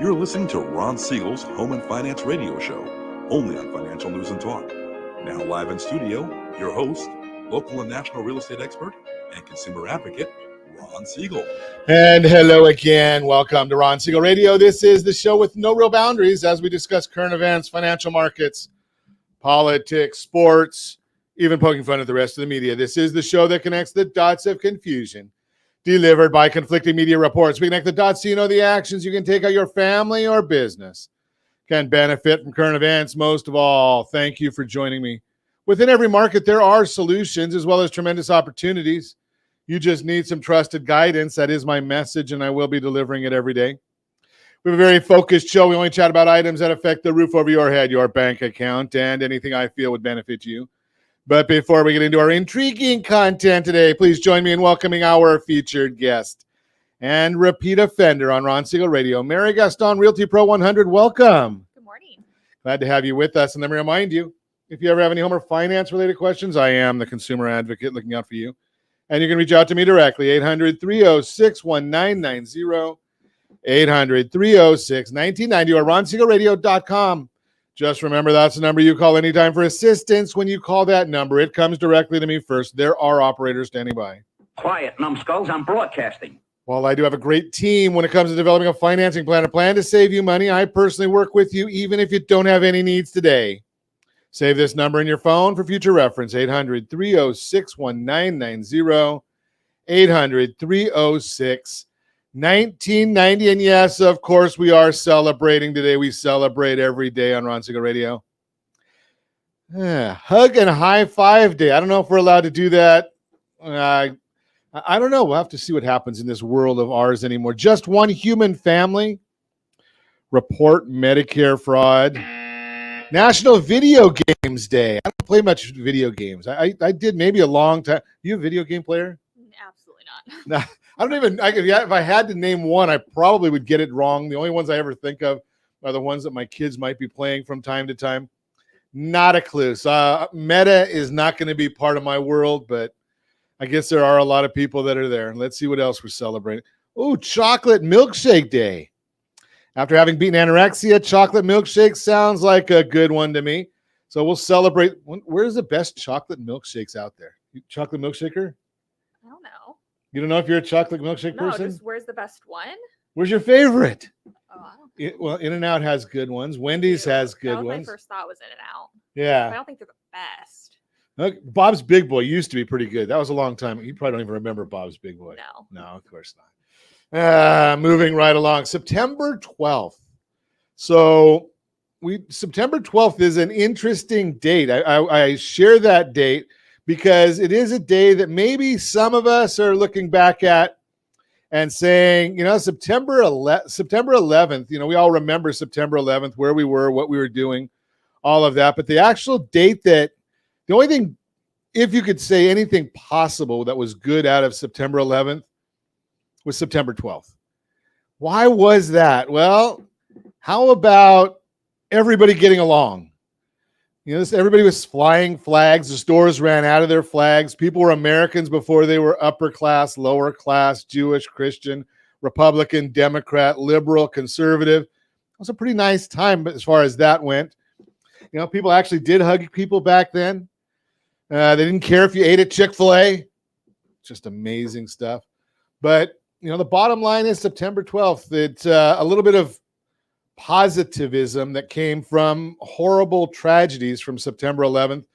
You're listening to Ron Siegel's Home and Finance Radio Show, only on Financial News and Talk. Now live in studio, your host, local and national real estate expert and consumer advocate, Ron Siegel. And hello again. Welcome to Ron Siegel Radio. This is the show with no real boundaries as we discuss current events, financial markets, politics, sports, even poking fun at the rest of the media. This is the show that connects the dots of confusion delivered by conflicting media reports. We connect the dots so you know the actions you can take on your family or business can benefit from current events. Most of all, thank you for joining me. Within every market, there are solutions as well as tremendous opportunities. You just need some trusted guidance. That is my message, and I will be delivering it every day. We have a very focused show. We only chat about items that affect the roof over your head, your bank account, and anything I feel would benefit you. But before we get into our intriguing content today, please join me in welcoming our featured guest and repeat offender on Ron Siegel Radio, Mary Gaston, Realty Pro 100. Welcome. Good morning. Glad to have you with us. And let me remind you, if you ever have any home or finance-related questions, I am the consumer advocate looking out for you. And you can reach out to me directly, 800-306-1990, 800-306-1990, or ronsiegelradio.com. Just remember, that's the number you call anytime for assistance. When you call that number, it comes directly to me first. There are operators standing by. Quiet, numbskulls, I'm broadcasting. While I do have a great team when it comes to developing a financing plan, a plan to save you money, I personally work with you even if you don't have any needs today. Save this number in your phone for future reference, 800-306-1990, 800-306-1990. And yes, of course, we are celebrating today. We celebrate every day on Ron Siegel Radio. Hug and high five day. I don't know if we're allowed to do that. I don't know. We'll have to see what happens in this world of ours anymore. Just one human family. Report Medicare fraud. National Video Games Day. I don't play much video games. I did maybe a long time. You a video game player? Absolutely not. No, I don't even. If I had to name one, I probably would get it wrong. The only ones I ever think of are the ones that my kids might be playing from time to time. Not a clue. So Meta is not going to be part of my world, but I guess there are a lot of people that are there. Let's see what else we're celebrating. Oh, Chocolate Milkshake Day. After having beaten anorexia, chocolate milkshake sounds like a good one to me. So we'll celebrate. Where's the best chocolate milkshakes out there? Chocolate milkshaker? I don't know. You don't know if you're a chocolate milkshake person? Just where's the best one? Where's your favorite? Oh, I don't know. Well, In-N-Out has good ones. Wendy's has good ones. My first thought was In-N-Out. Yeah. But I don't think they're the best. Bob's Big Boy used to be pretty good. That was a long time. You probably don't even remember Bob's Big Boy. No, of course not. Moving right along. September 12th. So September 12th is an interesting date. I share that date because it is a day that maybe some of us are looking back at and saying, September 11th, we all remember September 11th, where we were, what we were doing, all of that. But the actual date the only thing, if you could say anything possible that was good out of September 11th, was September 12th. Why was that? Well, how about everybody getting along? Everybody was flying flags. The stores ran out of their flags. People were Americans before they were upper class, lower class, Jewish, Christian, Republican, Democrat, liberal, conservative. It was a pretty nice time as far as that went. People actually did hug people back then. They didn't care if you ate at Chick-fil-A. Just amazing stuff. But the bottom line is September 12th. It's a little bit of positivism that came from horrible tragedies from September 11th.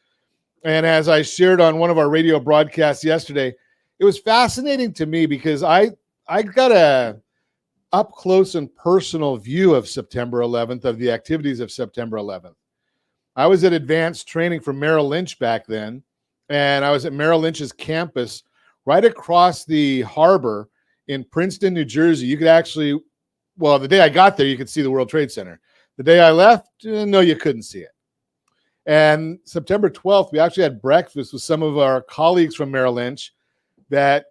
And as I shared on one of our radio broadcasts yesterday, it was fascinating to me because I got a up close and personal view of September 11th, of the activities of September 11th. I was at advanced training for Merrill Lynch back then, and I was at Merrill Lynch's campus right across the harbor in Princeton, New Jersey. You could actually, the day I got there, you could see the World Trade Center. The day I left, no, you couldn't see it. And September 12th, we actually had breakfast with some of our colleagues from Merrill Lynch that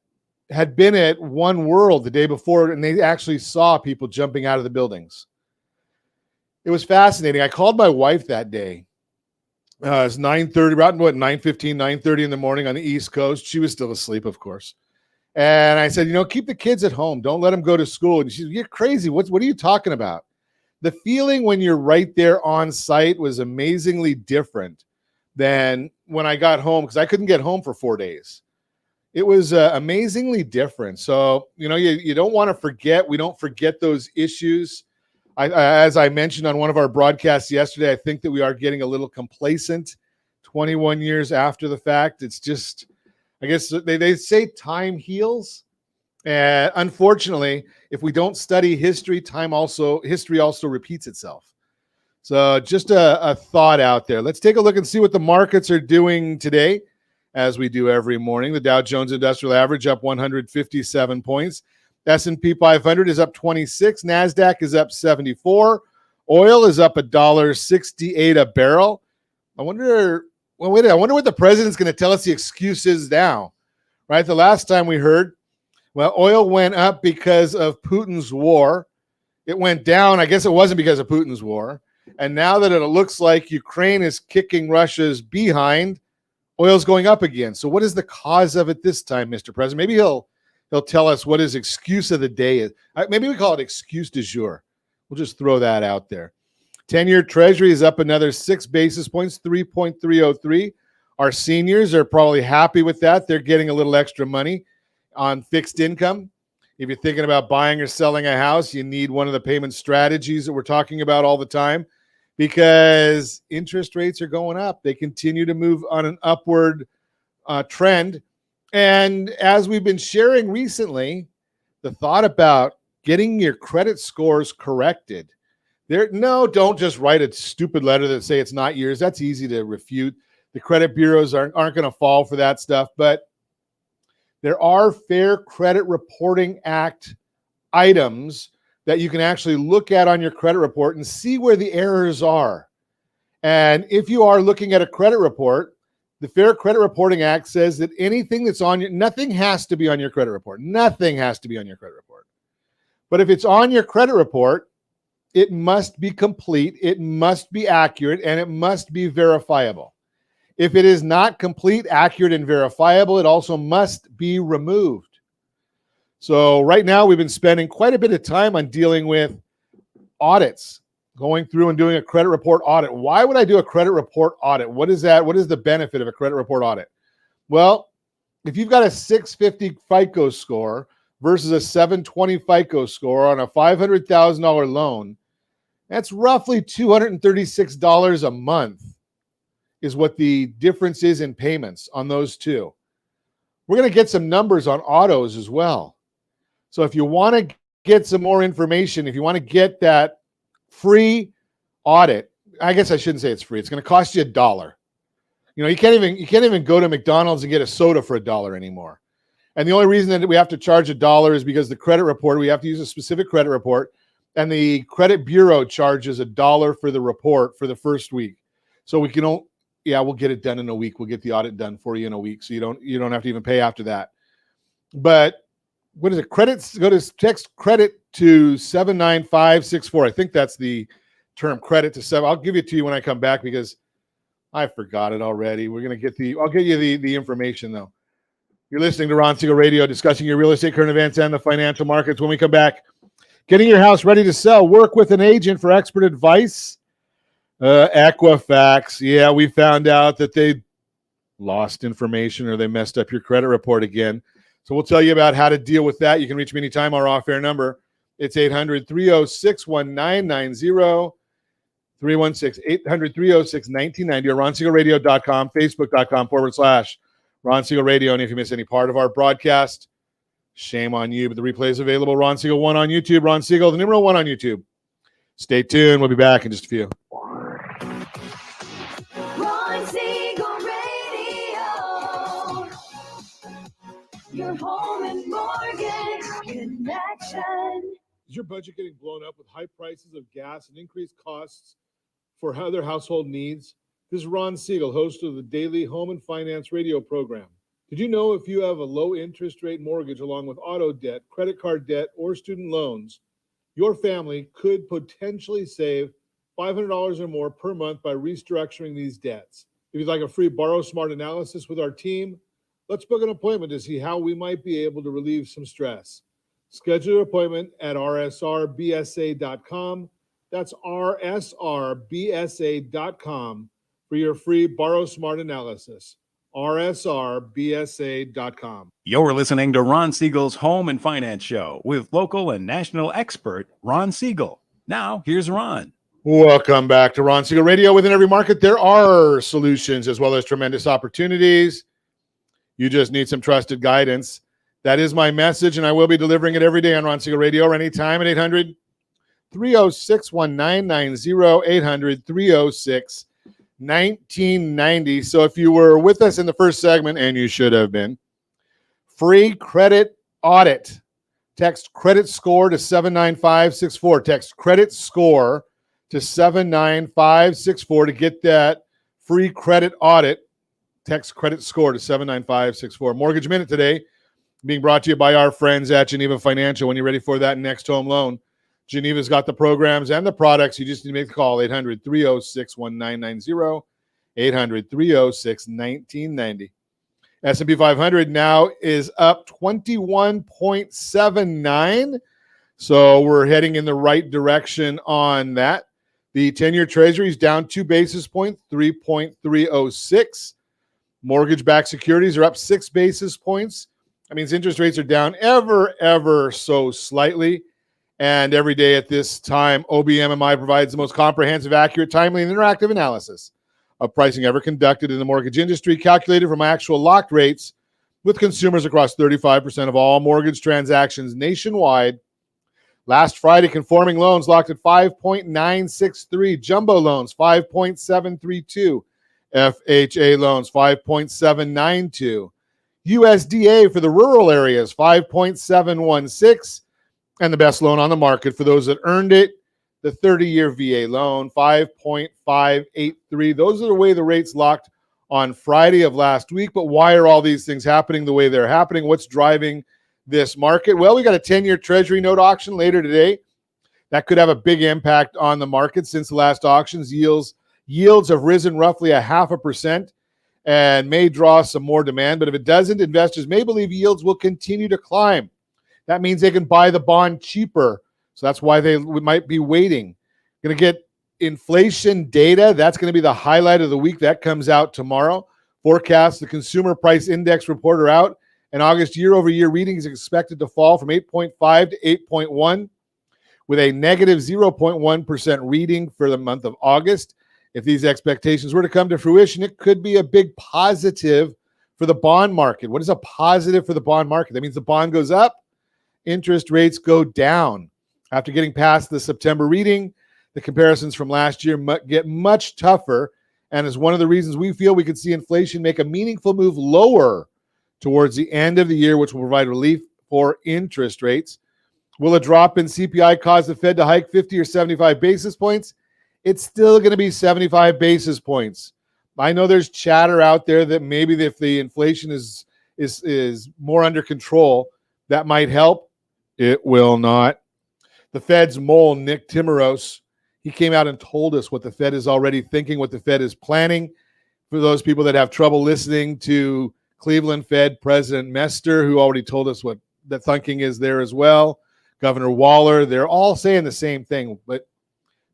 had been at One World the day before, and they actually saw people jumping out of the buildings. It was fascinating. I called my wife that day. It was 9:30, about 9:15, 9:30 in the morning on the East Coast. She was still asleep, of course. And I said, keep the kids at home. Don't let them go to school. And she said, you're crazy. What are you talking about? The feeling when you're right there on site was amazingly different than when I got home, because I couldn't get home for 4 days. It was amazingly different. So, you don't want to forget. We don't forget those issues. As I mentioned on one of our broadcasts yesterday, I think that we are getting a little complacent 21 years after the fact. It's just, I guess they say time heals. And unfortunately, if we don't study history, history also repeats itself. So just a thought out there. Let's take a look and see what the markets are doing today, as we do every morning. The Dow Jones Industrial Average up 157 points. S&P 500 is up 26. NASDAQ is up 74. Oil is up $1.68 a barrel. I wonder what the president's going to tell us the excuse is now, right? The last time we heard, oil went up because of Putin's war. It went down. I guess it wasn't because of Putin's war. And now that it looks like Ukraine is kicking Russia's behind, oil's going up again. So what is the cause of it this time, Mr. President? Maybe he'll tell us what his excuse of the day is. Maybe we call it excuse du jour. We'll just throw that out there. 10-year Treasury is up another 6 basis points, 3.303. Our seniors are probably happy with that. They're getting a little extra money on fixed income. If you're thinking about buying or selling a house, you need one of the payment strategies that we're talking about all the time, because interest rates are going up. They continue to move on an upward trend. And as we've been sharing recently, the thought about getting your credit scores corrected. Don't just write a stupid letter that say it's not yours. That's easy to refute. The credit bureaus aren't going to fall for that stuff. But there are Fair Credit Reporting Act items that you can actually look at on your credit report and see where the errors are. And if you are looking at a credit report, the Fair Credit Reporting Act says that anything that's nothing has to be on your credit report. Nothing has to be on your credit report. But if it's on your credit report, it must be complete, it must be accurate, and it must be verifiable. If it is not complete, accurate, and verifiable, it also must be removed. So right now we've been spending quite a bit of time on dealing with audits, going through and doing a credit report audit. Why would I do a credit report audit? What is that? What is the benefit of a credit report audit? Well, if you've got a 650 FICO score versus a 720 FICO score on a $500,000 loan, that's roughly $236 a month is what the difference is in payments on those two. We're going to get some numbers on autos as well. So if you want to get some more information, if you want to get that free audit, I guess I shouldn't say it's free. It's going to cost you $1. You can't even go to McDonald's and get a soda for $1 anymore. And the only reason that we have to charge $1 is because the credit report, we have to use a specific credit report, and the credit bureau charges $1 for the report for the first week. So we'll get it done in a week. We'll get the audit done for you in a week, so you don't have to even pay after that. But what is it? Text credit to 79564. I think that's the term, credit to 7. I'll give it to you when I come back because I forgot it already. I'll get you the information though. You're listening to Ron Siegel Radio, discussing your real estate, current events, and the financial markets. When we come back, getting your house ready to sell, work with an agent for expert advice. Equifax. Yeah, we found out that they lost information or they messed up your credit report again. So we'll tell you about how to deal with that. You can reach me anytime. Our off-air number, it's 800-306-1990, 316-800-306-1990, or RonSiegelRadio.com, Facebook.com/Ron Siegel Radio. And if you miss any part of our broadcast, shame on you. But the replay is available. Ron Siegel 1 on YouTube. Ron Siegel, the numeral 1 on YouTube. Stay tuned. We'll be back in just a few. Ron Siegel Radio, your home and mortgage connection. Is your budget getting blown up with high prices of gas and increased costs for other household needs? This is Ron Siegel, host of the daily home and finance radio program. Did you know if you have a low interest rate mortgage along with auto debt, credit card debt, or student loans, your family could potentially save $500 or more per month by restructuring these debts? If you'd like a free Borrow Smart analysis with our team, Let's book an appointment to see how we might be able to relieve some stress. Schedule your appointment at rsrbsa.com. That's rsrbsa.com for your free Borrow Smart analysis. rsrbsa.com. You're listening to Ron Siegel's Home and Finance Show with local and national expert Ron Siegel. Now, here's Ron. Welcome back to Ron Siegel Radio. Within every market, there are solutions as well as tremendous opportunities. You just need some trusted guidance. That is my message, and I will be delivering it every day on Ron Siegel Radio or anytime at 800-306-1990, 800-306-1990. So if you were with us in the first segment, and you should have been, free credit audit. Text credit score to 79564. Text credit score to 79564 to get that free credit audit. Text credit score to 79564. Mortgage Minute today being brought to you by our friends at Geneva Financial. When you're ready for that next home loan, Geneva's got the programs and the products. You just need to make the call, 800-306-1990, 800-306-1990. S&P 500 now is up 21.79. So we're heading in the right direction on that. The 10-year Treasury is down 2 basis points, 3.306. Mortgage-backed securities are up 6 basis points. That means interest rates are down ever so slightly. And every day at this time, OBMMI provides the most comprehensive, accurate, timely, and interactive analysis of pricing ever conducted in the mortgage industry, calculated from actual locked rates with consumers across 35% of all mortgage transactions nationwide. Last Friday, conforming loans locked at 5.963, jumbo loans 5.732, FHA loans 5.792, USDA for the rural areas 5.716, and the best loan on the market for those that earned it, the 30-year VA loan 5.583. Those are the way the rates locked on Friday of last week. But why are all these things happening the way they're happening? What's driving this market? Well, we got a 10-year Treasury note auction later today. That could have a big impact on the market since the last auctions. Yields have risen roughly 0.5% and may draw some more demand. But if it doesn't, investors may believe yields will continue to climb. That means they can buy the bond cheaper. So that's why they might be waiting. Going to get inflation data. That's going to be the highlight of the week. That comes out tomorrow. Forecasts, the Consumer Price Index report are out. And August year-over-year reading is expected to fall from 8.5 to 8.1 with a negative 0.1% reading for the month of August. If these expectations were to come to fruition, it could be a big positive for the bond market. What is a positive for the bond market? That means the bond goes up, interest rates go down. After getting past the September reading, the comparisons from last year get much tougher, and is one of the reasons we feel we could see inflation make a meaningful move lower towards the end of the year, which will provide relief for interest rates. Will a drop in CPI cause the Fed to hike 50 or 75 basis points? It's still going to be 75 basis points. I know there's chatter out there that maybe if the inflation is more under control, that might help. It will not. The Fed's mole, Nick Timiraos, he came out and told us what the Fed is already thinking, what the Fed is planning. For those people that have trouble listening to Cleveland Fed President Mester, who already told us what the thinking is there as well, Governor Waller, they're all saying the same thing, but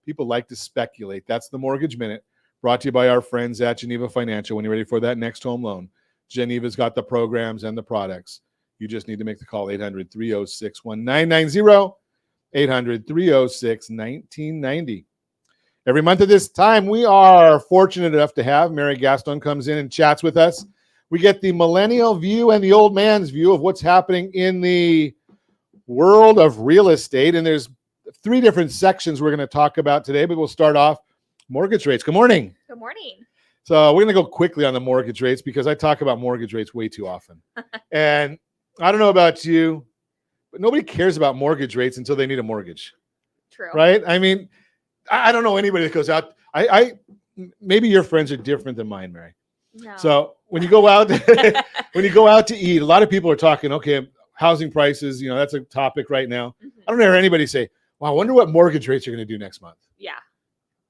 people like to speculate. That's the Mortgage Minute, brought to you by our friends at Geneva Financial. When you're ready for that next home loan, Geneva's got the programs and the products. You just need to make the call, 800-306-1990, 800-306-1990. Every month at this time, we are fortunate enough to have Mary Gaston comes in and chats with us. We get the millennial view and the old man's view of what's happening in the world of real estate. And there's 3 different sections we're going to talk about today, but we'll start off mortgage rates. Good morning. Good morning. So we're going to go quickly on the mortgage rates because I talk about mortgage rates way too often. And I don't know about you, but nobody cares about mortgage rates until they need a mortgage. True. Right? I mean, I don't know anybody that goes out. Maybe your friends are different than mine, Mary. No. So when you go out, to eat, a lot of people are talking, okay, housing prices, that's a topic right now. Mm-hmm. I don't hear anybody say, well, I wonder what mortgage rates are going to do next month. Yeah.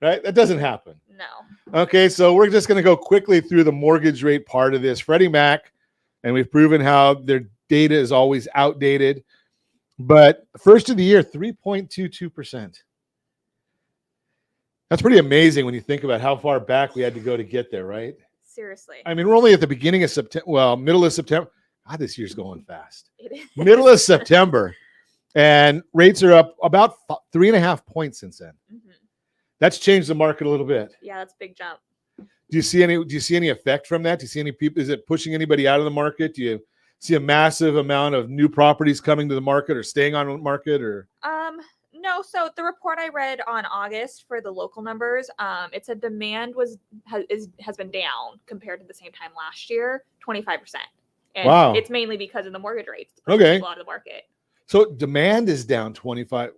Right? That doesn't happen. No. Okay, so we're just going to go quickly through the mortgage rate part of this. Freddie Mac and we've proven how their data is always outdated. But first of the year, 3.22%. That's pretty amazing when you think about how far back we had to go to get there, right? Seriously. I mean, we're only at the beginning of September. Well, middle of September. God, this year's going fast. It is. Middle of September, and rates are up about 3.5 points since then. Mhm. That's changed the market a little bit. Yeah, that's a big jump. Do you see any effect from that? Do you see any people? Is it pushing anybody out of the market? Do you see a massive amount of new properties coming to the market or staying on the market? Or No, so the report I read on August for the local numbers, it said demand has been down compared to the same time last year, 25%. And Wow. it's mainly because of the mortgage rates. Okay. People out of the market. So demand is down 25.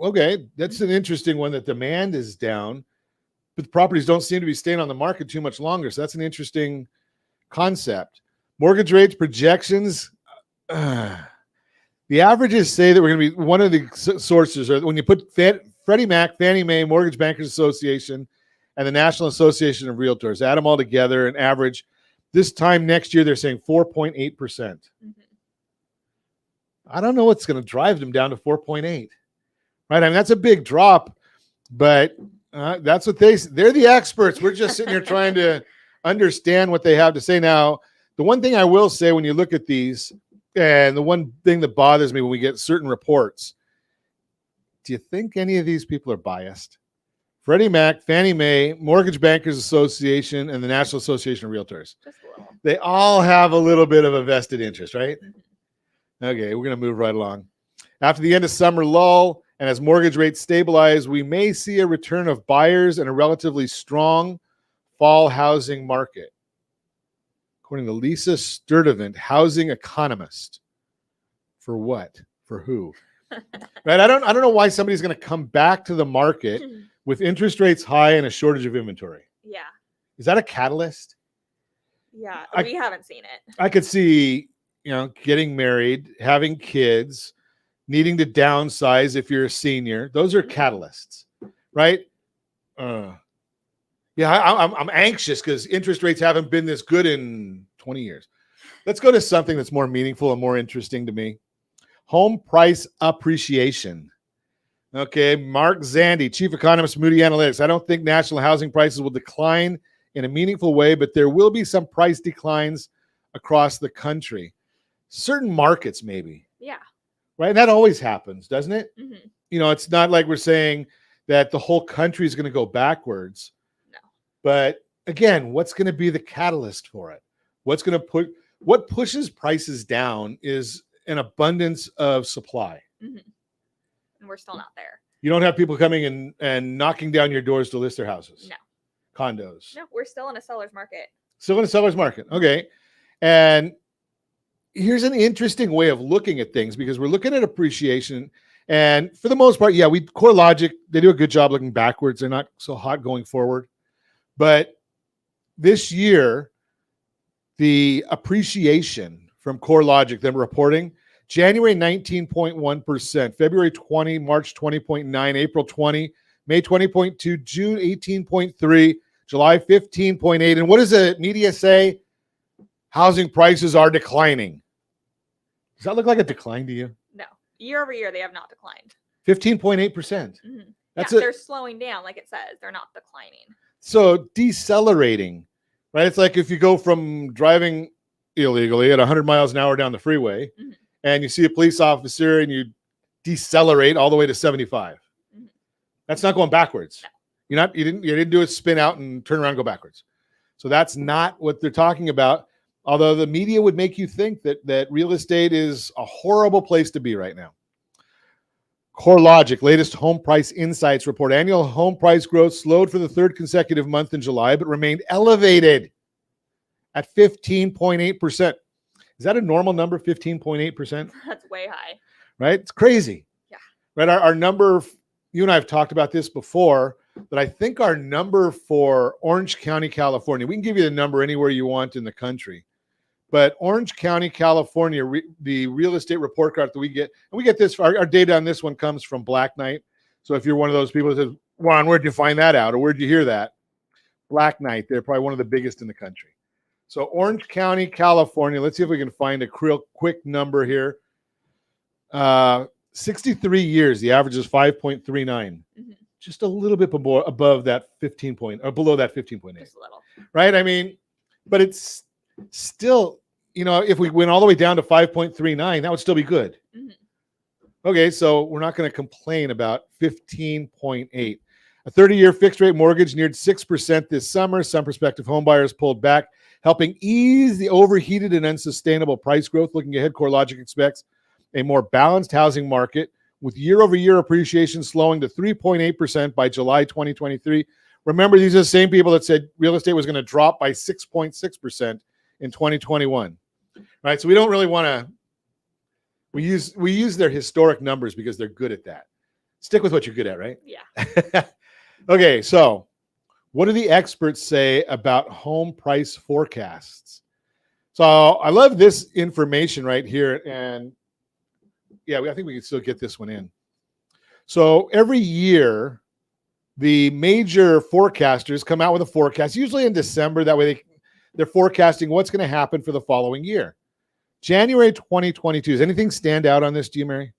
Okay, that's an interesting one, that demand is down, but the properties don't seem to be staying on the market too much longer. So that's an interesting concept. Mortgage rates projections. The averages say that we're going to be, one of the sources, or when you put Freddie Mac, Fannie Mae, Mortgage Bankers Association, and the National Association of Realtors, add them all together, and average this time next year, they're saying 4.8%. Mm-hmm. I don't know what's going to drive them down to 4.8. Right? I mean, that's a big drop, but that's what they're the experts. We're just sitting here trying to understand what they have to say. Now, the one thing I will say when you look at these, and the one thing that bothers me when we get certain reports, do you think any of these people are biased? Freddie Mac, Fannie Mae, Mortgage Bankers Association, and the National Association of Realtors. Just a little. They all have a little bit of a vested interest, right? Okay, we're going to move right along. After the end of summer lull, and as mortgage rates stabilize, we may see a return of buyers and a relatively strong fall housing market, according to Lisa Sturdivant, housing economist. For what? For who? Right? I don't know why somebody's going to come back to the market with interest rates high and a shortage of inventory. Yeah. Is that a catalyst? Yeah. I- We haven't seen it. I could see, getting married, having kids, needing to downsize if you're a senior. Those are catalysts, right? I'm anxious because interest rates haven't been this good in 20 years. Let's go to something that's more meaningful and more interesting to me. Home price appreciation. Okay, Mark Zandi, chief economist, Moody Analytics. I don't think national housing prices will decline in a meaningful way, but there will be some price declines across the country. Certain markets, maybe. Yeah. Right? That always happens, doesn't it? Mm-hmm. It's not like we're saying that the whole country is going to go backwards. No. But again, what's going to be the catalyst for it? What pushes prices down is an abundance of supply. Mm-hmm. And we're still not there. You don't have people coming in and knocking down your doors to list their houses. No. Condos. No, we're still in a seller's market. Still in a seller's market. Okay. And here's an interesting way of looking at things, because we're looking at appreciation. And for the most part, CoreLogic, they do a good job looking backwards. They're not so hot going forward. But this year, the appreciation from CoreLogic, them reporting, January 19.1%, February 20, March 20.9, April 20, May 20.2, June 18.3, July 15.8. And what does the media say? Housing prices are declining. Does that look like a decline to you? No. Year over year, they have not declined. 15.8%. Mm-hmm. That's they're slowing down, like it says. They're not declining. So decelerating, right? It's like if you go from driving illegally at 100 miles an hour down the freeway, mm-hmm. and you see a police officer and you decelerate all the way to 75. Mm-hmm. That's not going backwards. No. You didn't do a spin out and turn around and go backwards. So that's not what they're talking about. Although the media would make you think that real estate is a horrible place to be right now. CoreLogic, latest home price insights report. Annual home price growth slowed for the third consecutive month in July, but remained elevated at 15.8%. Is that a normal number, 15.8%? That's way high. Right? It's crazy. Yeah. Right? Our number, you and I have talked about this before, but I think our number for Orange County, California, we can give you the number anywhere you want in the country. But Orange County, California, the real estate report card that we get, and we get this, our data on this one comes from Black Knight. So if you're one of those people that says, Ron, where'd you find that out? Or where'd you hear that? Black Knight, they're probably one of the biggest in the country. So Orange County, California. Let's see if we can find a real quick number here. 63 years. The average is 5.39. Mm-hmm. Just a little bit above that 15 point, or below that 15.8. Just a little. Right? I mean, but it's still, if we went all the way down to 5.39, that would still be good. Mm-hmm. Okay, so we're not going to complain about 15.8. A 30-year fixed-rate mortgage neared 6% this summer. Some prospective homebuyers pulled back, helping ease the overheated and unsustainable price growth. Looking ahead, CoreLogic expects a more balanced housing market with year-over-year appreciation slowing to 3.8% by July 2023. Remember, these are the same people that said real estate was going to drop by 6.6% in 2021. Right? So we don't really want to. We use their historic numbers because they're good at that. Stick with what you're good at, right? Yeah. Okay, so what do the experts say about home price forecasts? So I love this information right here. And yeah, I think we can still get this one in. So every year, the major forecasters come out with a forecast, usually in December. That way they're forecasting what's going to happen for the following year. January 2022. Does anything stand out on this, do you, Mary?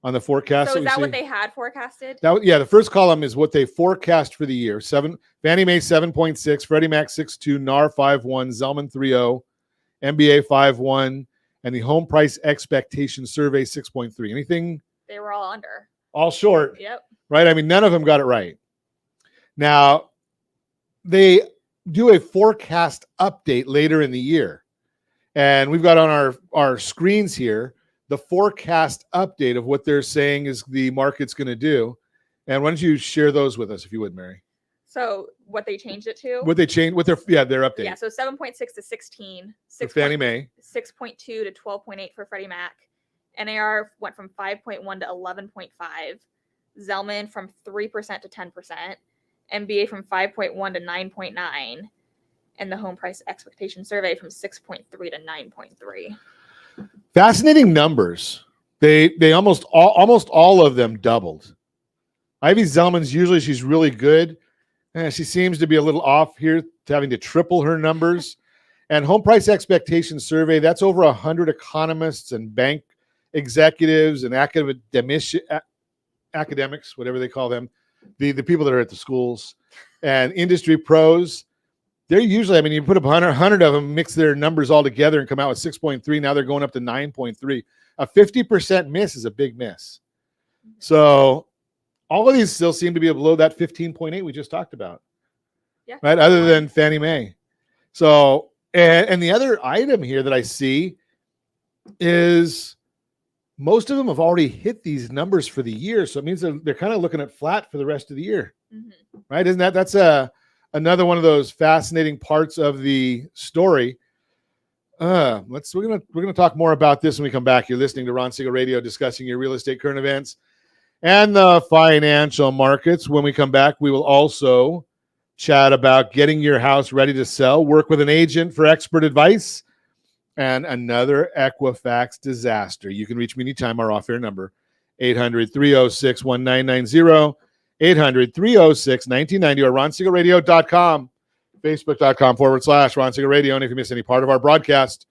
On the forecast? So is that what they had forecasted? The first column is what they forecast for the year. Fannie Mae 7.6, Freddie Mac 6.2, NAR 5.1, Zelman 3.0, MBA 5.1, and the home price expectation survey 6.3. Anything? They were all under. All short. Yep. Right? I mean, none of them got it right. Now, they do a forecast update later in the year. And we've got on our screens here the forecast update of what they're saying is the market's going to do. And why don't you share those with us, if you would, Mary? So what they changed it to? What they changed with their update. Yeah, so 7.6 to 16. For Fannie Mae. 6.2 to 12.8 for Freddie Mac. NAR went from 5.1 to 11.5. Zelman from 3% to 10%. MBA from 5.1 to 9.9. And the home price expectation survey from 6.3 to 9.3. Fascinating numbers. They almost all of them doubled. Ivy Zelman's usually she's really good. She seems to be a little off here, to having to triple her numbers. And home price expectation survey, that's over 100 economists and bank executives and academics, whatever they call them, the people that are at the schools, and industry pros. They're usually, you put up 100 of them, mix their numbers all together and come out with 6.3. Now they're going up to 9.3. A 50% miss is a big miss. So all of these still seem to be below that 15.8 we just talked about. Yeah. Right? Other than Fannie Mae. So, and the other item here that I see is most of them have already hit these numbers for the year. So it means they're kind of looking at flat for the rest of the year. Mm-hmm. Right? Isn't that's another one of those fascinating parts of the story. We're gonna talk more about this when we come back. You're listening to Ron Siegel Radio, discussing your real estate current events and the financial markets. When we come back, we will also chat about getting your house ready to sell, work with an agent for expert advice, and another Equifax disaster. You can reach me anytime. Our off-air number, 800-306-1990. 800-306-1990 or RonSiegelRadio.com, Facebook.com/Ron Siegel Radio. And if you miss any part of our broadcast,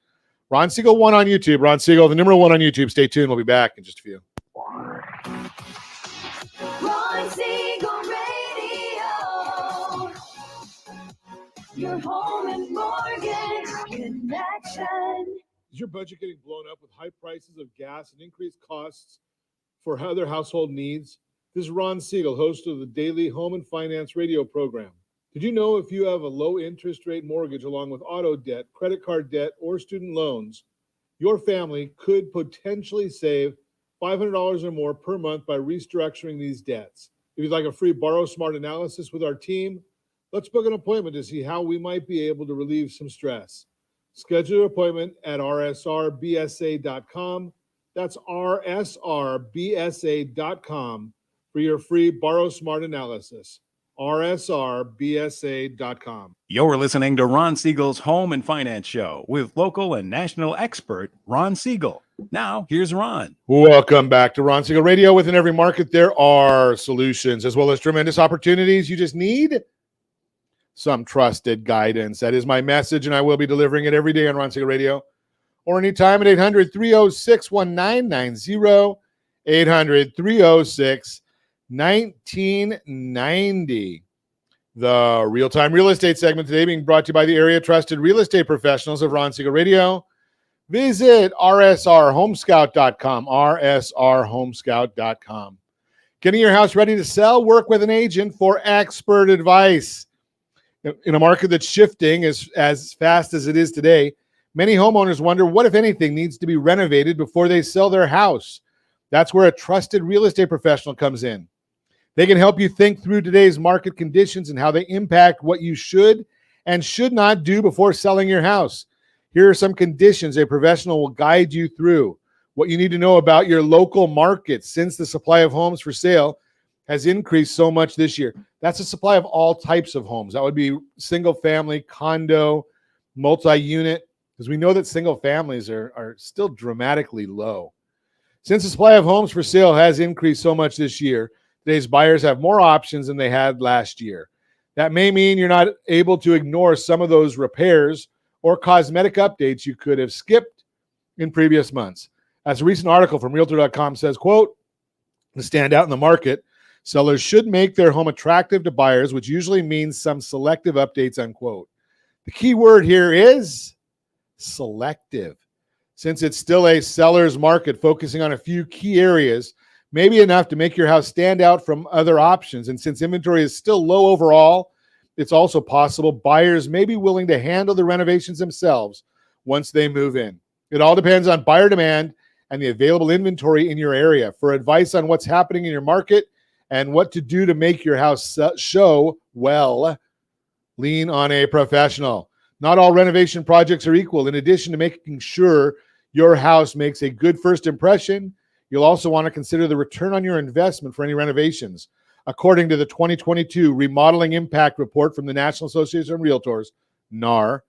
Ron Siegel 1 on YouTube, Ron Siegel, the number 1 on YouTube. Stay tuned. We'll be back in just a few. Ron Siegel Radio, your home and mortgage connection. Is your budget getting blown up with high prices of gas and increased costs for other household needs? This is Ron Siegel, host of the daily Home and Finance radio program. Did you know if you have a low interest rate mortgage along with auto debt, credit card debt, or student loans, your family could potentially save $500 or more per month by restructuring these debts? If you'd like a free Borrow Smart analysis with our team, let's book an appointment to see how we might be able to relieve some stress. Schedule your appointment at rsrbsa.com. That's rsrbsa.com. for your free Borrow Smart analysis. rsrbsa.com. You're listening to Ron Siegel's Home and Finance Show with local and national expert Ron Siegel. Now, here's Ron. Welcome back to Ron Siegel Radio. Within every market, there are solutions as well as tremendous opportunities. You just need some trusted guidance. That is my message, and I will be delivering it every day on Ron Siegel Radio or anytime at 800-306-1990, 800-306-1990. The real-time real estate segment today being brought to you by the area trusted real estate professionals of Ron Siegel Radio. Visit rsrhomescout.com, rsrhomescout.com. Getting your house ready to sell, work with an agent for expert advice. In a market that's shifting as fast as it is today, many homeowners wonder what, if anything, needs to be renovated before they sell their house. That's where a trusted real estate professional comes in. They can help you think through today's market conditions and how they impact what you should and should not do before selling your house. Here are some conditions a professional will guide you through. What you need to know about your local market since the supply of homes for sale has increased so much this year. That's a supply of all types of homes. That would be single family, condo, multi-unit, because we know that single families are still dramatically low. Since the supply of homes for sale has increased so much this year, today's buyers have more options than they had last year. That may mean you're not able to ignore some of those repairs or cosmetic updates you could have skipped in previous months. As a recent article from Realtor.com says, quote, to stand out in the market, sellers should make their home attractive to buyers, which usually means some selective updates, unquote. The key word here is selective. Since it's still a seller's market focusing on a few key areas, maybe enough to make your house stand out from other options. And since inventory is still low overall, it's also possible buyers may be willing to handle the renovations themselves once they move in. It all depends on buyer demand and the available inventory in your area. For advice on what's happening in your market and what to do to make your house show well, lean on a professional. Not all renovation projects are equal. In addition to making sure your house makes a good first impression, you'll also want to consider the return on your investment for any renovations. According to the 2022 Remodeling Impact Report from the National Association of Realtors, NAR,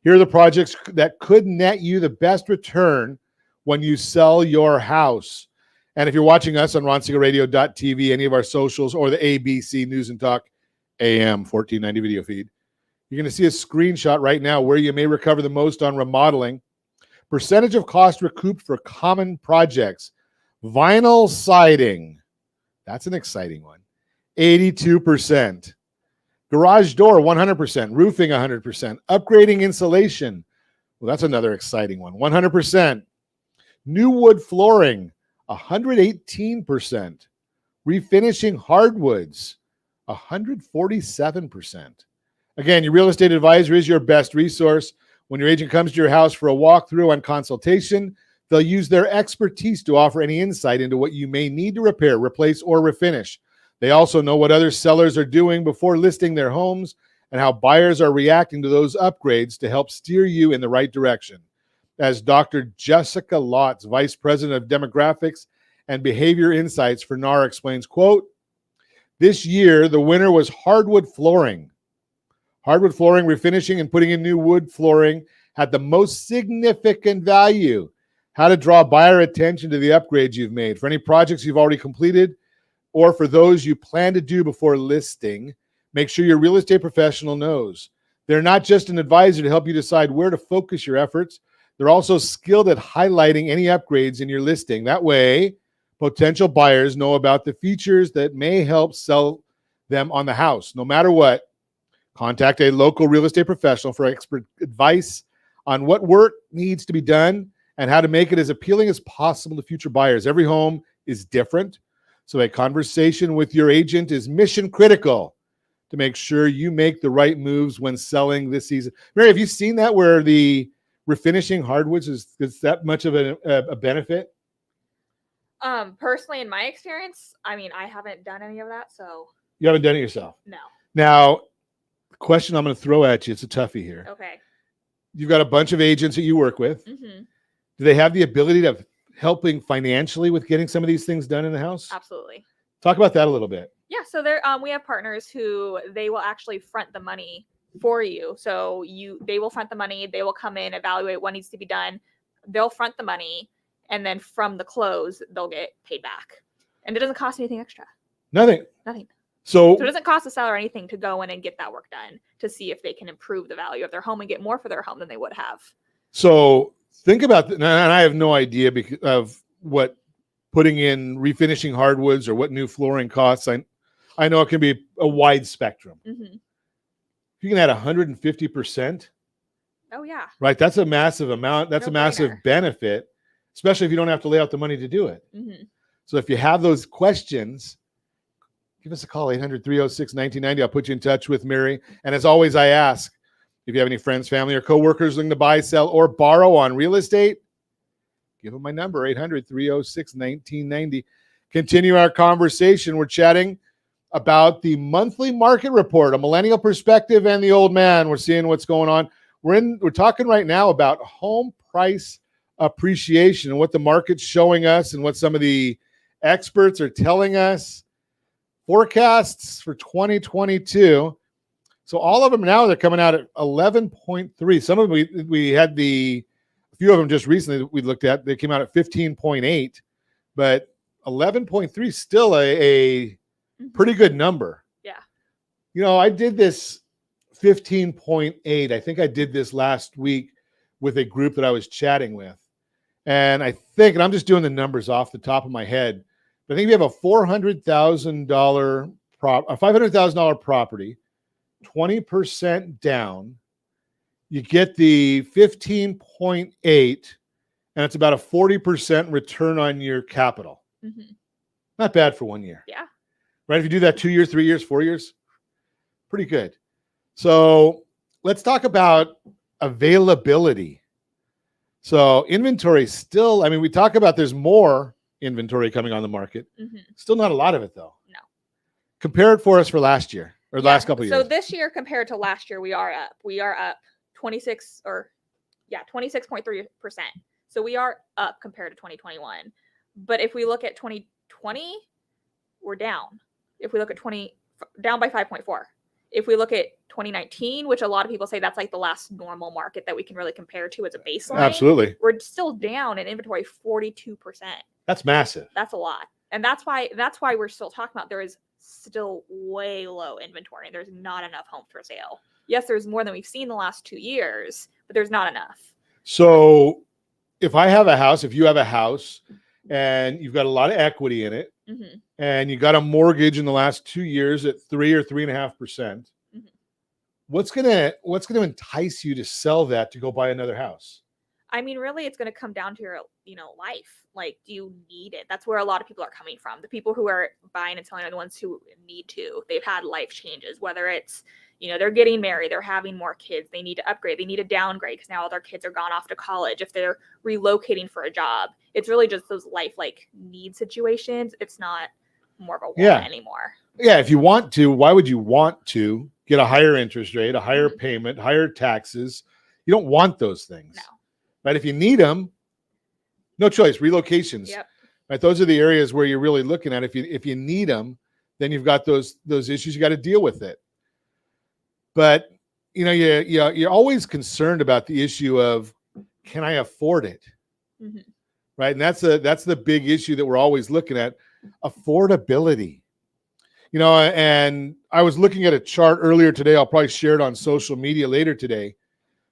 here are the projects that could net you the best return when you sell your house. And if you're watching us on ronsiegelradio.tv, any of our socials, or the ABC News and Talk AM 1490 video feed, you're going to see a screenshot right now where you may recover the most on remodeling. Percentage of cost recouped for common projects. Vinyl siding. That's an exciting one. 82%. Garage door, 100%. Roofing, 100%. Upgrading insulation. Well, that's another exciting one. 100%. New wood flooring, 118%. Refinishing hardwoods, 147%. Again, your real estate advisor is your best resource. When your agent comes to your house for a walkthrough and consultation, they'll use their expertise to offer any insight into what you may need to repair, replace, or refinish. They also know what other sellers are doing before listing their homes and how buyers are reacting to those upgrades to help steer you in the right direction. As Dr. Jessica Lotz, Vice President of Demographics and Behavior Insights for NAR explains, quote, this year, the winner was hardwood flooring. Hardwood flooring, refinishing, and putting in new wood flooring had the most significant value. How to draw buyer attention to the upgrades you've made. For any projects you've already completed or for those you plan to do before listing, make sure your real estate professional knows. They're not just an advisor to help you decide where to focus your efforts. They're also skilled at highlighting any upgrades in your listing. That way, potential buyers know about the features that may help sell them on the house. No matter what, contact a local real estate professional for expert advice on what work needs to be done and how to make it as appealing as possible to future buyers. Every home is different, so a conversation with your agent is mission critical to make sure you make the right moves when selling this season. Mary, have you seen that where the refinishing hardwoods is that much of a benefit? Personally, in my experience, I mean, I haven't done any of that, so. You haven't done it yourself? No. Now, the question I'm going to throw at you, it's a toughie here. Okay. You've got a bunch of agents that you work with. Mm-hmm. Do they have the ability to helping financially with getting some of these things done in the house? Absolutely. Talk about that a little bit. Yeah, so we have partners who they will actually front the money for you. So they will front the money, they will come in, evaluate what needs to be done. They'll front the money, and then from the close, they'll get paid back. And it doesn't cost anything extra. Nothing. So it doesn't cost the seller anything to go in and get that work done to see if they can improve the value of their home and get more for their home than they would have. So think about that. And I have no idea because of what putting in refinishing hardwoods or what new flooring costs. I know it can be a wide spectrum. Mm-hmm. If you can add 150%. Oh, yeah. Right. That's a massive amount. That's a massive benefit, especially if you don't have to lay out the money to do it. Mm-hmm. So if you have those questions, give us a call, 800-306-1990. I'll put you in touch with Mary. And as always, I ask, if you have any friends, family, or coworkers looking to buy, sell, or borrow on real estate, give them my number, 800-306-1990. Continue our conversation. We're chatting about the monthly market report, a millennial perspective and the old man. We're seeing what's going on. We're talking right now about home price appreciation and what the market's showing us and what some of the experts are telling us. Forecasts for 2022. So all of them now, they're coming out at 11.3. Some of them we had a few of them just recently that we looked at. They came out at 15.8, but 11.3 is still a pretty good number. Yeah. You know, I did this 15.8. I think I did this last week with a group that I was chatting with. And I think, and I'm just doing the numbers off the top of my head, but I think if you have a $500,000 property, 20% down, you get the 15.8, and it's about a 40% return on your capital. Mm-hmm. Not bad for 1 year. Yeah. Right? If you do that 2 years, 3 years, 4 years, pretty good. So let's talk about availability. So inventory still, I mean, we talk about there's more inventory coming on the market. Mm-hmm. Still not a lot of it, though. No. Compare it for us for last year or last couple of years. So this year compared to last year, we are up. We are up 26.3%. So we are up compared to 2021. But if we look at 2020, we're down. If we look at down by 5.4. If we look at 2019, which a lot of people say that's like the last normal market that we can really compare to as a baseline. Absolutely. We're still down in inventory 42%. That's massive. That's a lot. And that's why we're still talking about there is still way low inventory and there's not enough homes for sale. Yes, there's more than we've seen the last 2 years, but there's not enough. So if you have a house and you've got a lot of equity in it, mm-hmm. and you got a mortgage in the last 2 years at 3 or 3.5%, mm-hmm. what's gonna entice you to sell that to go buy another house? I mean, really, it's going to come down to your, life. Like, do you need it? That's where a lot of people are coming from. The people who are buying and selling are the ones who need to. They've had life changes, whether it's, they're getting married, they're having more kids, they need to upgrade, they need to downgrade because now all their kids are gone off to college. If they're relocating for a job, it's really just those life need situations. It's not more of a want anymore. Yeah, if you want to, why would you want to get a higher interest rate, a higher mm-hmm. payment, higher taxes? You don't want those things. No. Right? If you need them, no choice. Relocations. Yep. Right? Those are the areas where you're really looking at. If you need them, then you've got those issues. You got to deal with it. But you're always concerned about the issue of, can I afford it? Mm-hmm. Right? And that's the big issue that we're always looking at, affordability. And I was looking at a chart earlier today. I'll probably share it on social media later today.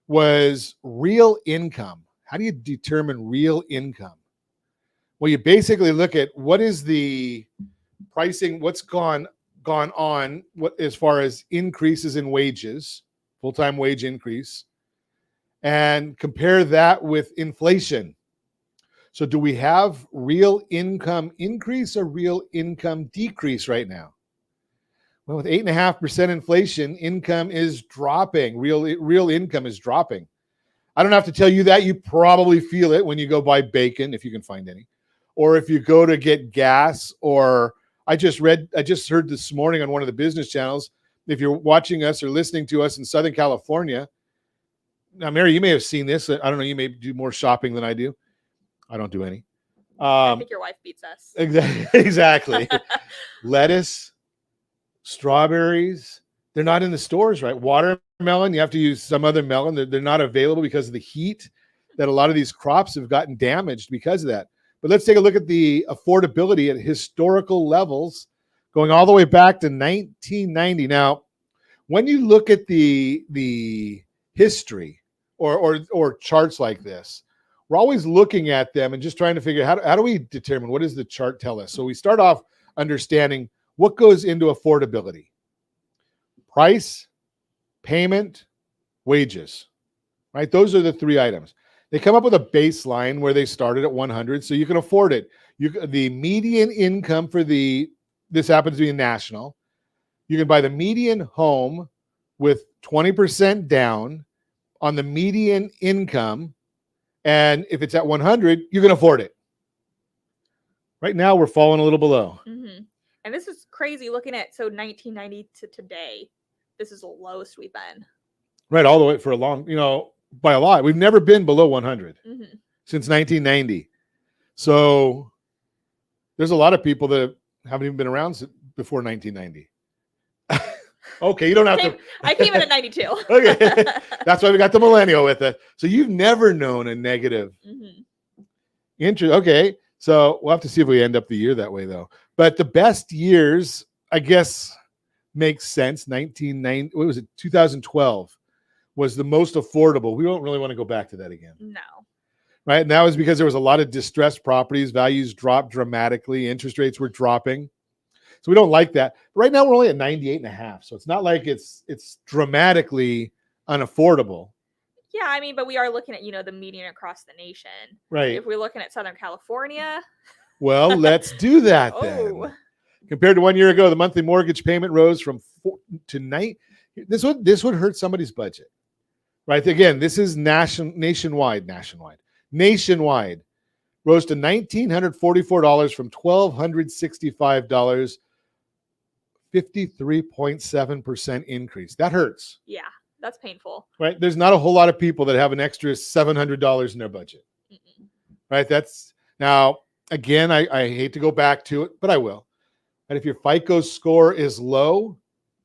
Was real income. How do you determine real income? Well, you basically look at what is the pricing, what's gone on as far as increases in wages, full-time wage increase, and compare that with inflation. So do we have real income increase or real income decrease right now? Well, with 8.5% inflation, income is dropping. Real income is dropping. I don't have to tell you that. You probably feel it when you go buy bacon, if you can find any, or if you go to get gas. Or I just heard this morning on one of the business channels, if you're watching us or listening to us in Southern California. Now, Mary, you may have seen this. I don't know. You may do more shopping than I do. I don't do any. I think your wife beats us. Exactly. Lettuce, strawberries, they're not in the stores, right? Watermelon, you have to use some other melon. They're not available because of the heat that a lot of these crops have gotten damaged because of that. But let's take a look at the affordability at historical levels going all the way back to 1990. Now, when you look at the history or charts like this, we're always looking at them and just trying to figure out how do we determine what does the chart tell us. So we start off understanding what goes into affordability: price, payment, wages, right? Those are the three items. They come up with a baseline where they started at 100, so you can afford it. The median income for this happens to be national. You can buy the median home with 20% down on the median income, and if it's at 100, you can afford it. Right now, we're falling a little below. Mm-hmm. And this is crazy looking at 1990 to today. This is the lowest we've been. Right, all the way for a long, by a lot. We've never been below 100 since 1990. So there's a lot of people that haven't even been around before 1990. Okay, you don't have to. I came in at 92. Okay, that's why we got the millennial with it. So you've never known a negative interest. Okay, so we'll have to see if we end up the year that way, though. But the best years, I guess, makes sense. 2012 was the most affordable. We don't really want to go back to that again. No. Right, and that was because there was a lot of distressed properties. Values dropped dramatically. Interest rates were dropping. So we don't like that. But right now we're only at 98.5. So it's not like it's dramatically unaffordable. Yeah, I mean, but we are looking at, the median across the nation. Right. If we're looking at Southern California. Well, let's do that then. Compared to 1 year ago, the monthly mortgage payment rose from 4 to 9. This would hurt somebody's budget. Right. Again, this is nationwide. Rose to $1,944 from $1,265. 53.7% increase. That hurts. Yeah, that's painful. Right? There's not a whole lot of people that have an extra $700 in their budget. Right? That's now, again, I hate to go back to it, but I will. And if your FICO score is low,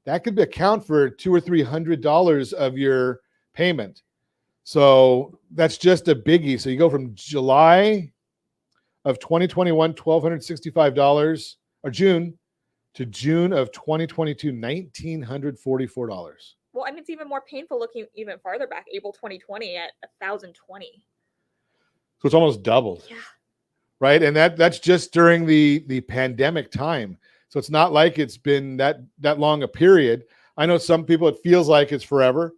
that could account for $200 or $300 of your payment. So that's just a biggie. So you go from July of 2021, $1,265, or June, to June of 2022, $1,944. Well, and it's even more painful looking even farther back, April 2020 at $1,020. So it's almost doubled. Yeah. Right. And that's just during the pandemic time. So it's not like it's been that long a period. I know some people, it feels like it's forever.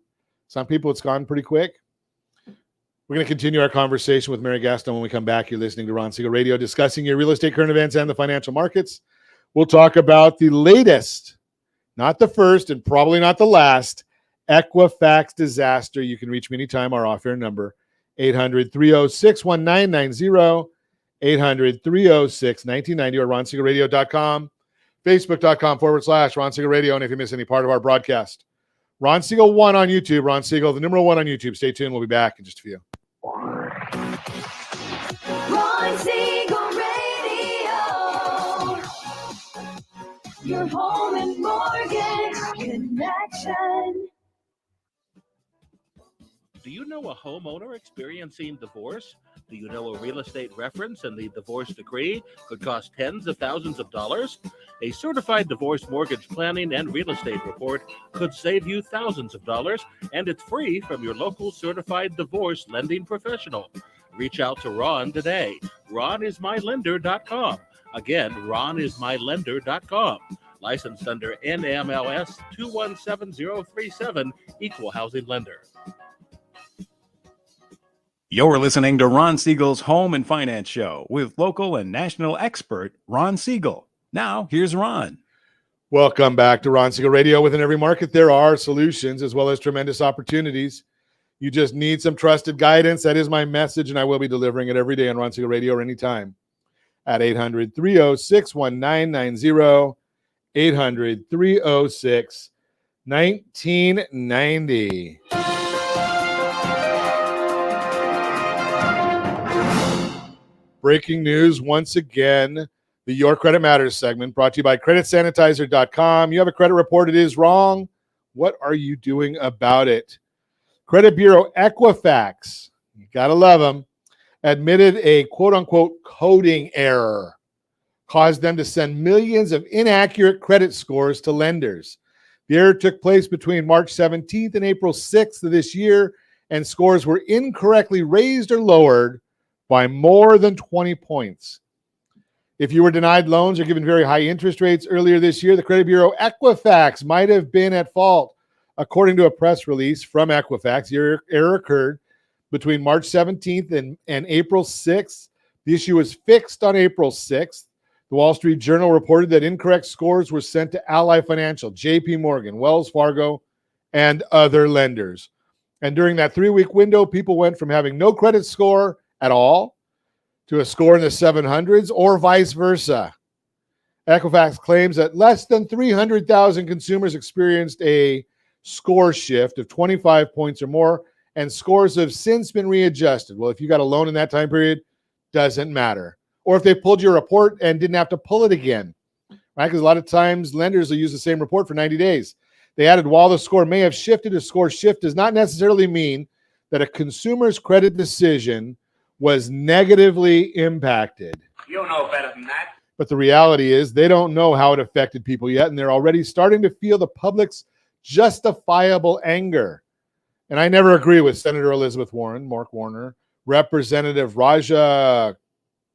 Some people, it's gone pretty quick. We're going to continue our conversation with Mary Gaston when we come back. You're listening to Ron Siegel Radio, discussing your real estate current events and the financial markets. We'll talk about the latest, not the first and probably not the last, Equifax disaster. You can reach me anytime. Our off-air number, 800-306-1990, 800-306-1990, or ronsiegelradio.com, facebook.com/Ron Siegel Radio. And if you miss any part of our broadcast, Ron Siegel 1 on YouTube, Ron Siegel, the numeral 1 on YouTube. Stay tuned. We'll be back in just a few. Ron Siegel Radio. Your home and mortgage connection. Do you know a homeowner experiencing divorce? Do you know a real estate reference and the divorce decree could cost tens of thousands of dollars? A certified divorce mortgage planning and real estate report could save you thousands of dollars, and it's free from your local certified divorce lending professional. Reach out to Ron today. RonIsMyLender.com. Again, RonIsMyLender.com. Licensed under NMLS 217037, Equal Housing Lender. You're listening to Ron Siegel's Home and Finance Show with local and national expert Ron Siegel. Now, here's Ron. Welcome back to Ron Siegel Radio. Within every market, there are solutions as well as tremendous opportunities. You just need some trusted guidance. That is my message, and I will be delivering it every day on Ron Siegel Radio or anytime at 800-306-1990, 800-306-1990. Breaking news once again, the Your Credit Matters segment brought to you by creditsanitizer.com. You have a credit report, it is wrong. What are you doing about it? Credit Bureau Equifax, you got to love them, admitted a quote-unquote coding error caused them to send millions of inaccurate credit scores to lenders. The error took place between March 17th and April 6th of this year, and scores were incorrectly raised or lowered by more than 20 points. If you were denied loans or given very high interest rates earlier this year, the credit bureau Equifax might have been at fault. According to a press release from Equifax, the error occurred between March 17th and April 6th. The issue was fixed on April 6th. The Wall Street Journal reported that incorrect scores were sent to Ally Financial, JP Morgan, Wells Fargo, and other lenders. And during that 3-week window, people went from having no credit score at all to a score in the 700s or vice versa. Equifax claims that less than 300,000 consumers experienced a score shift of 25 points or more, and scores have since been readjusted. Well, if you got a loan in that time period, doesn't matter. Or if they pulled your report and didn't have to pull it again, right? Because a lot of times lenders will use the same report for 90 days. They added, while the score may have shifted, a score shift does not necessarily mean that a consumer's credit decision was negatively impacted. You know better than that. But the reality is they don't know how it affected people yet, and they're already starting to feel the public's justifiable anger. And I never agree with Senator Elizabeth Warren, Mark Warner, Representative Raja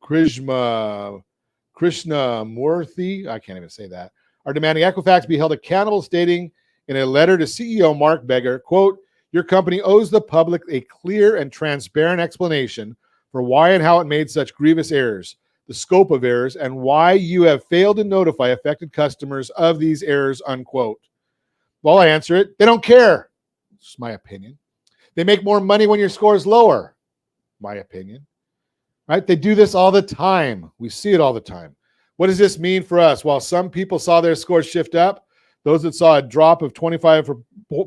Krishnamurthy, I can't even say that, are demanding Equifax be held accountable, stating in a letter to CEO Mark Beggar, quote, "Your company owes the public a clear and transparent explanation for why and how it made such grievous errors, the scope of errors, and why you have failed to notify affected customers of these errors," unquote. Well, I answer it, they don't care. It's my opinion. They make more money when your score is lower. My opinion. Right? They do this all the time. We see it all the time. What does this mean for us? While some people saw their scores shift up, those that saw a drop of 25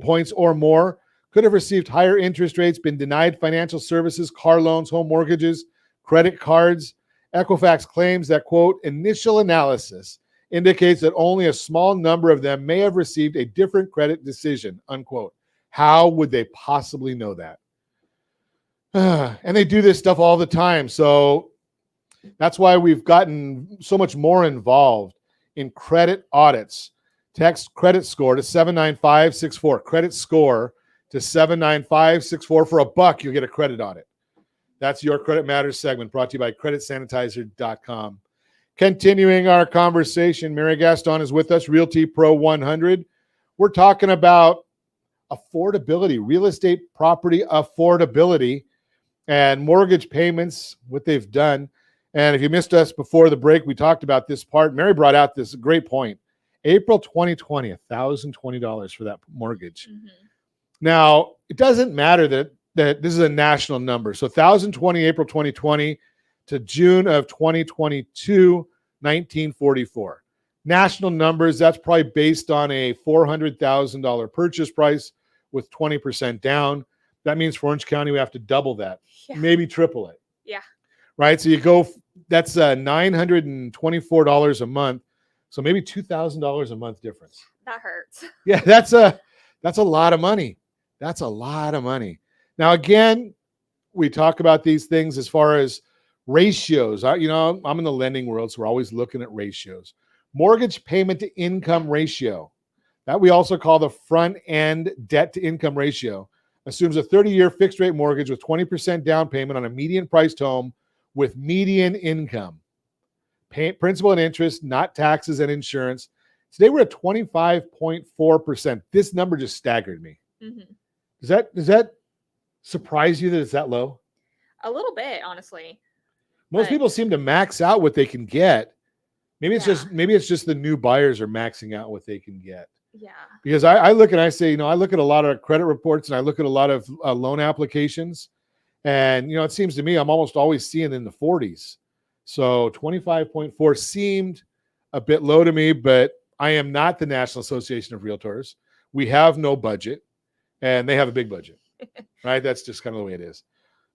points or more could have received higher interest rates, been denied financial services, car loans, home mortgages, credit cards. Equifax claims that, quote, "initial analysis indicates that only a small number of them may have received a different credit decision," unquote. How would they possibly know that? And they do this stuff all the time. So that's why we've gotten so much more involved in credit audits. Text credit score to 79564. Credit score to 79564. For $1, you'll get a credit audit. That's your Credit Matters segment, brought to you by creditsanitizer.com. Continuing our conversation, Mary Gaston is with us, Realty Pro 100. We're talking about affordability, real estate property affordability, and mortgage payments, what they've done. And if you missed us before the break, we talked about this part. Mary brought out this great point. April 2020, $1,020 for that mortgage. Mm-hmm. Now, it doesn't matter that this is a national number. So 1,020 April 2020 to June of 2022, 1944. National numbers, that's probably based on a $400,000 purchase price with 20% down. That means for Orange County, we have to double that, maybe triple it. Yeah. Right? So you go, that's $924 a month. So maybe $2,000 a month difference. That hurts. Yeah, that's a lot of money. That's a lot of money. Now, again, we talk about these things as far as ratios. I'm in the lending world, so we're always looking at ratios. Mortgage payment to income ratio, that we also call the front end debt to income ratio, assumes a 30-year fixed rate mortgage with 20% down payment on a median priced home with median income. Principal and interest, not taxes and insurance. Today we're at 25.4%. This number just staggered me. Mm-hmm. Does that surprise you that it's that low? A little bit, honestly. Most people seem to max out what they can get. Maybe it's just the new buyers are maxing out what they can get. Yeah. Because I look and I say, I look at a lot of credit reports and I look at a lot of loan applications, and it seems to me I'm almost always seeing in the 40s. So 25.4 seemed a bit low to me, but I am not the National Association of Realtors. We have no budget, and they have a big budget, right? That's just kind of the way it is.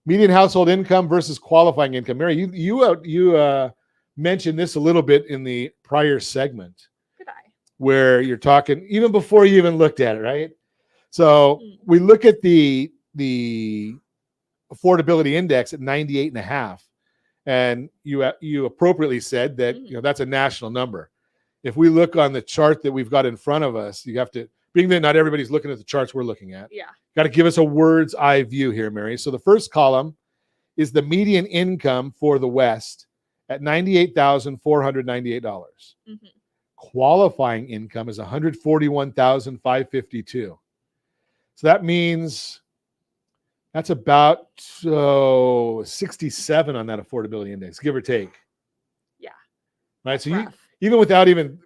Median household income versus qualifying income. Mary, you mentioned this a little bit in the prior segment. Did I? Where you're talking even before you even looked at it, right? So we look at the affordability index at 98.5, And you appropriately said that that's a national number. If we look on the chart that we've got in front of us, you have to, being that not everybody's looking at the charts we're looking at, got to give us a word's eye view here, Mary. So the first column is the median income for the West at $98,498. Mm-hmm. Qualifying income is $141,552. So that means that's about 67 on that affordability index, give or take. Yeah. Right. So even without even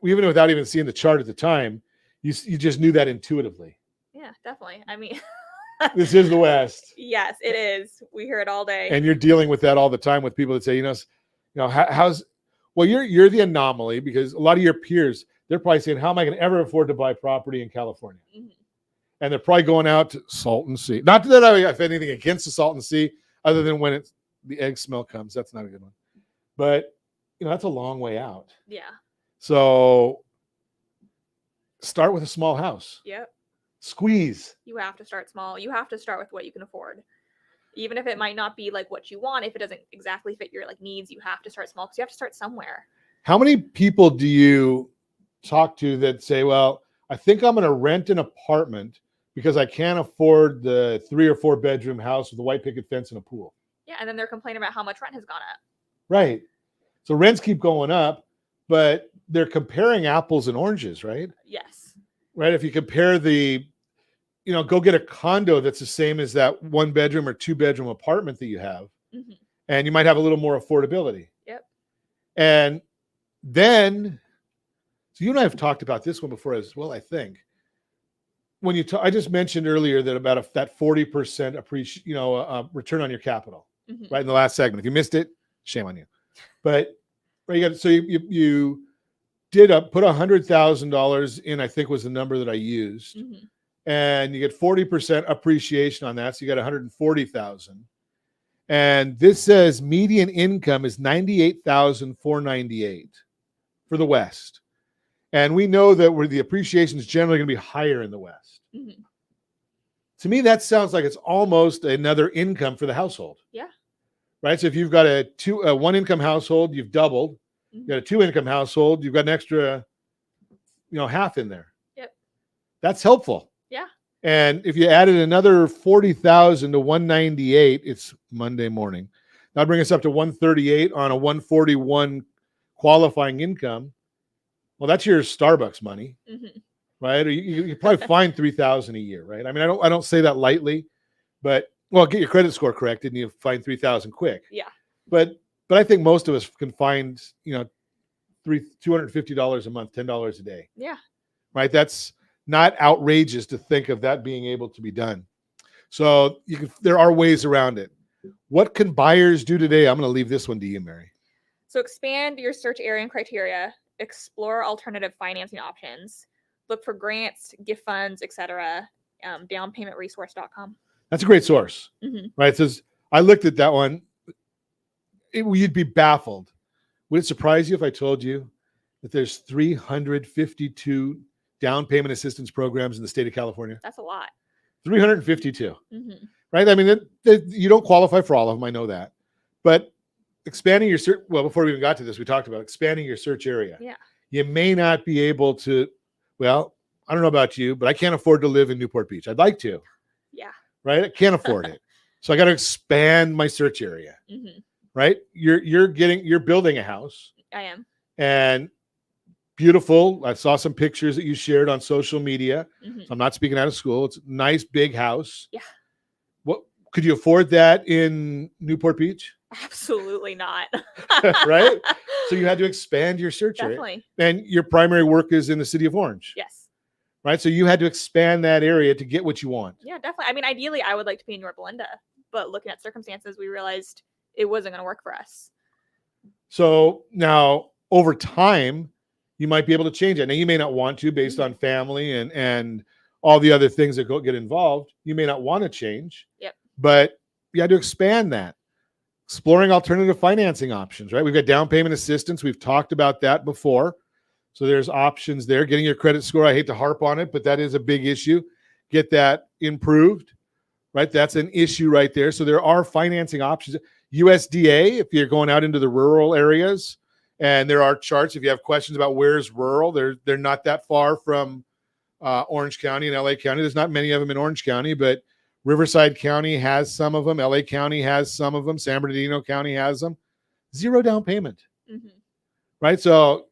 seeing the chart at the time, you just knew that intuitively. Yeah, definitely. I mean, this is the West. Yes, it is. We hear it all day. And you're dealing with that all the time with people that say, how's, well, you're the anomaly, because a lot of your peers, they're probably saying, how am I going to ever afford to buy property in California? Mm-hmm. And they're probably going out to Salton Sea. Not that I have anything against the Salton Sea, other than when the egg smell comes. That's not a good one. But, that's a long way out. Yeah. So start with a small house. Yep. Squeeze. You have to start small. You have to start with what you can afford. Even if it might not be like what you want, if it doesn't exactly fit your needs, you have to start small because you have to start somewhere. How many people do you talk to that say, well, I think I'm going to rent an apartment because I can't afford the 3 or 4 bedroom house with a white picket fence and a pool? Yeah, and then they're complaining about how much rent has gone up. Right. So rents keep going up, but they're comparing apples and oranges, right? Yes. Right. If you compare go get a condo that's the same as that 1 bedroom or 2 bedroom apartment that you have, mm-hmm. and you might have a little more affordability. Yep. And then, so you and I have talked about this one before as well, I think. When I just mentioned earlier that about that 40% return on your capital, mm-hmm. right in the last segment. If you missed it, shame on you. But you did put $100,000 in, I think was the number that I used. Mm-hmm. And you get 40% appreciation on that. So you got 140,000. And this says median income is 98,498 for the West. And we know that where the appreciation is generally going to be higher in the West. Mm-hmm. To me, that sounds like it's almost another income for the household. Yeah. Right. So if you've got a 1 income household, you've doubled. Mm-hmm. You got a 2 income household, you've got an extra, half in there. Yep. That's helpful. Yeah. And if you added another 40,000 to 198, it's Monday morning. That'll bring us up to 138 on a 141 qualifying income. Well, that's your Starbucks money, mm-hmm. right? Or you probably find 3,000 a year, right? I mean, I don't say that lightly, but get your credit score corrected and you find 3,000 quick. Yeah. But I think most of us can find, $250 a month, $10 a day. Yeah. Right. That's not outrageous to think of that being able to be done. So there are ways around it. What can buyers do today? I'm going to leave this one to you, Mary. So expand your search area and criteria, explore alternative financing options, look for grants, gift funds, etc. Downpaymentresource.com. That's a great source, mm-hmm. right? It says, I looked at that one. You'd be baffled. Would it surprise you if I told you that there's 352 down payment assistance programs in the state of California? That's a lot. 352, mm-hmm. right? I mean, you don't qualify for all of them. I know that. But expanding your search, before we even got to this, we talked about expanding your search area. Yeah. You may not be able to, I don't know about you, but I can't afford to live in Newport Beach. I'd like to. Yeah. Right? I can't afford it. So I got to expand my search area. Mm-hmm. Right? You're building a house. I am. And beautiful. I saw some pictures that you shared on social media. Mm-hmm. So I'm not speaking out of school. It's a nice big house. Yeah. What could you afford that in Newport Beach? Absolutely not. Right? So you had to expand your search area. Definitely. And your primary work is in the city of Orange. Yes. Right? So you had to expand that area to get what you want. Yeah, definitely. I mean, ideally, I would like to be in Yorba Linda, but looking at circumstances, we realized it wasn't going to work for us. So now, over time, you might be able to change it. Now, you may not want to based on family and all the other things that get involved. You may not want to change. Yep. But you had to expand that. Exploring alternative financing options, right? We've got down payment assistance. We've talked about that before. So there's options there. Getting your credit score, I hate to harp on it, but that is a big issue. Get that improved, right? That's an issue right there. So there are financing options. USDA, if you're going out into the rural areas, and there are charts. If you have questions about where's rural, they're not that far from Orange County and LA County. There's not many of them in Orange County, but Riverside County has some of them. LA County has some of them. San Bernardino County has them. 0 down payment, right? So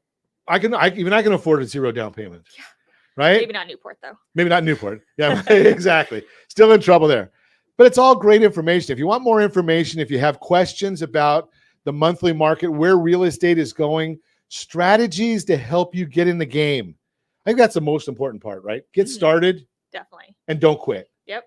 I can afford a 0 down payment, right? Maybe not Newport though. Maybe not Newport. Yeah, exactly. Still in trouble there. But it's all great information. If you want more information, if you have questions about the monthly market, where real estate is going, strategies to help you get in the game. I think that's the most important part, right? Get started. Definitely. And don't quit. Yep.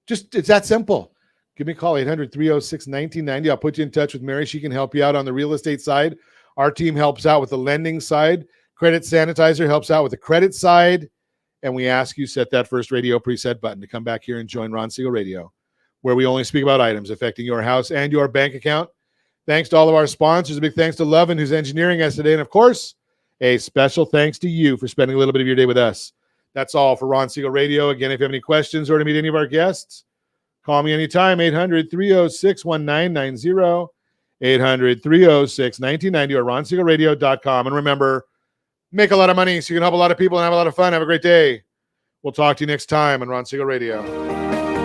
It's that simple. Give me a call, 800-306-1990. I'll put you in touch with Mary. She can help you out on the real estate side. Our team helps out with the lending side. Credit Sanitizer helps out with the credit side. And we ask you set that first radio preset button to come back here and join Ron Siegel Radio, where we only speak about items affecting your house and your bank account. Thanks to all of our sponsors. A big thanks to Lovin, who's engineering us today. And of course, a special thanks to you for spending a little bit of your day with us. That's all for Ron Siegel Radio. Again, if you have any questions or to meet any of our guests, call me anytime, 800-306-1990, 800-306-1990, or ronsiegelradio.com. And remember, make a lot of money so you can help a lot of people and have a lot of fun. Have a great day. We'll talk to you next time on Ron Siegel Radio.